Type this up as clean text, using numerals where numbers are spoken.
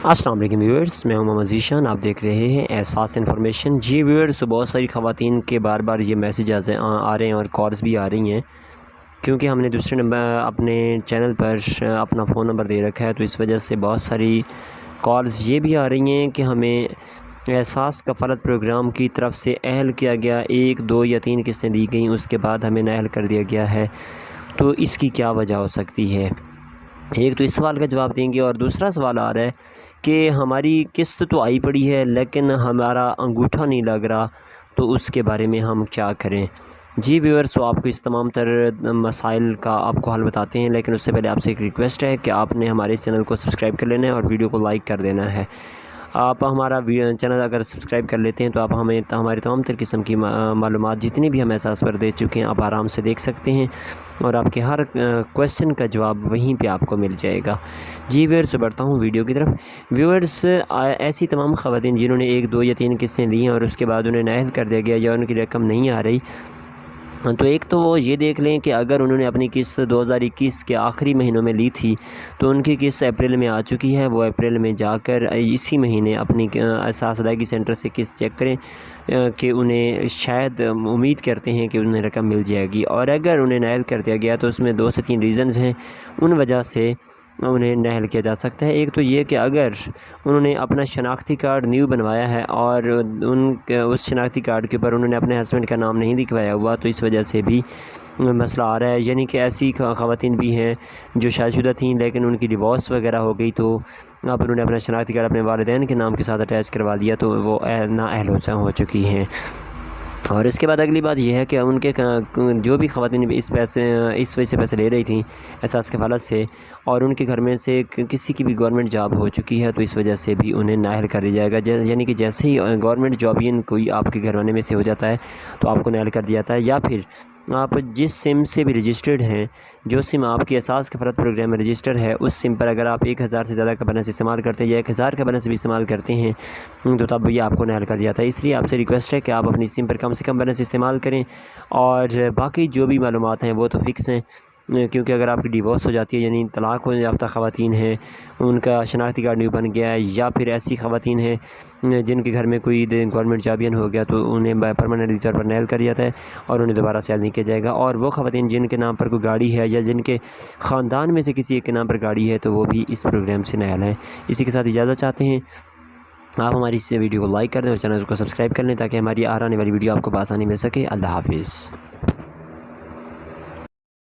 السلام علیکم ویورز، میں ہوں محمد ذیشان، آپ دیکھ رہے ہیں احساس انفارمیشن۔ جی ویورز، بہت ساری خواتین کے بار بار یہ میسیج آ رہے ہیں اور کالز بھی آ رہی ہیں، کیونکہ ہم نے دوسرے نمبر اپنے چینل پر اپنا فون نمبر دے رکھا ہے، تو اس وجہ سے بہت ساری کالز یہ بھی آ رہی ہیں کہ ہمیں احساس کفالت پروگرام کی طرف سے اہل کیا گیا 1 2 یا 3 قسطیں دی گئیں، اس کے بعد ہمیں نااہل کر دیا گیا ہے، تو اس کی کیا وجہ ہو سکتی ہے؟ ایک تو اس سوال کا جواب دیں گے، اور دوسرا سوال آ رہا ہے کہ ہماری قسط تو آئی پڑی ہے لیکن ہمارا انگوٹھا نہیں لگ رہا، تو اس کے بارے میں ہم کیا کریں؟ جی ویورز، آپ کو اس تمام تر مسائل کا آپ کو حل بتاتے ہیں، لیکن اس سے پہلے آپ سے ایک ریکویسٹ ہے کہ آپ نے ہمارے اس چینل کو سبسکرائب کر لینا ہے اور ویڈیو کو لائک کر دینا ہے۔ آپ ہمارا چینل اگر سبسکرائب کر لیتے ہیں تو آپ ہمیں ہماری تمام تر قسم کی معلومات جتنی بھی ہم احساس پر دے چکے ہیں آپ آرام سے دیکھ سکتے ہیں، اور آپ کے ہر کویسچن کا جواب وہیں پہ آپ کو مل جائے گا۔ جی ویورز، بڑھتا ہوں ویڈیو کی طرف۔ ویورز، ایسی تمام خواتین جنہوں نے 1 2 یا 3 قسطیں لی ہیں اور اس کے بعد انہیں نااہل کر دیا گیا یا ان کی رقم نہیں آ رہی، تو ایک تو وہ یہ دیکھ لیں کہ اگر انہوں نے اپنی قسط 2021 کے آخری مہینوں میں لی تھی تو ان کی قسط اپریل میں آ چکی ہے، وہ اپریل میں جا کر اسی مہینے اپنی احساس ادائیگی سینٹر سے قسط چیک کریں کہ انہیں شاید امید کرتے ہیں کہ انہیں رقم مل جائے گی، اور اگر انہیں نااہل کر دیا گیا تو اس میں 2 سے 3 ریزنز ہیں، ان وجہ سے انہیں نااہل کیا جا سکتا ہے۔ ایک تو یہ کہ اگر انہوں نے اپنا شناختی کارڈ نیو بنوایا ہے اور اس شناختی کارڈ کے اوپر انہوں نے اپنے ہسبینڈ کا نام نہیں لکھوایا ہوا، تو اس وجہ سے بھی مسئلہ آ رہا ہے۔ یعنی کہ ایسی خواتین بھی ہیں جو شادی شدہ تھیں لیکن ان کی ڈیورس وغیرہ ہو گئی، تو اب انہوں نے اپنا شناختی کارڈ اپنے والدین کے نام کے ساتھ اٹیچ کروا دیا، تو وہ نااہل ہو چکی ہیں۔ اور اس کے بعد اگلی بات یہ ہے کہ ان کے جو بھی خواتین اس وجہ سے پیسے لے رہی تھیں احساس کفالت سے، اور ان کے گھر میں سے کسی کی بھی گورنمنٹ جاب ہو چکی ہے، تو اس وجہ سے بھی انہیں نااہل کر دیا جائے گا۔ یعنی کہ جیسے ہی گورنمنٹ جابین کوئی آپ کے گھرانے میں سے ہو جاتا ہے تو آپ کو نااہل کر دیا جاتا ہے، یا پھر آپ جس سم سے بھی رجسٹرڈ ہیں، جو سم آپ کی احساس کفالت پروگرام میں رجسٹر ہے، اس سم پر اگر آپ 1000 سے زیادہ کا بیلنس استعمال کرتے ہیں یا 1000 کا بیلنس بھی استعمال کرتے ہیں، تو تب یہ آپ کو نااہل کر دیا جاتا ہے۔ اس لیے آپ سے ریکویسٹ ہے کہ آپ اپنی سم پر کم سے کم بیلنس استعمال کریں، اور باقی جو بھی معلومات ہیں وہ تو فکس ہیں، کیونکہ اگر آپ کی ڈیورس ہو جاتی ہے، یعنی طلاق ہو یافتہ خواتین ہیں، ان کا شناختی کارڈ نیو بن گیا ہے، یا پھر ایسی خواتین ہیں جن کے گھر میں کوئی گورنمنٹ جابین ہو گیا، تو انہیں پرماننٹلی طور پر نااہل کر دیا جاتا ہے اور انہیں دوبارہ سیل نہیں کیا جائے گا۔ اور وہ خواتین جن کے نام پر کوئی گاڑی ہے یا جن کے خاندان میں سے کسی ایک کے نام پر گاڑی ہے، تو وہ بھی اس پروگرام سے نااہل ہیں۔ اسی کے ساتھ اجازت چاہتے ہیں، آپ ہماری اس ویڈیو کو لائک کر دیں اور چینل کو سبسکرائب کر لیں تاکہ ہماری آنے والی ویڈیو آپ کو بآسانی مل سکے۔ اللہ حافظ۔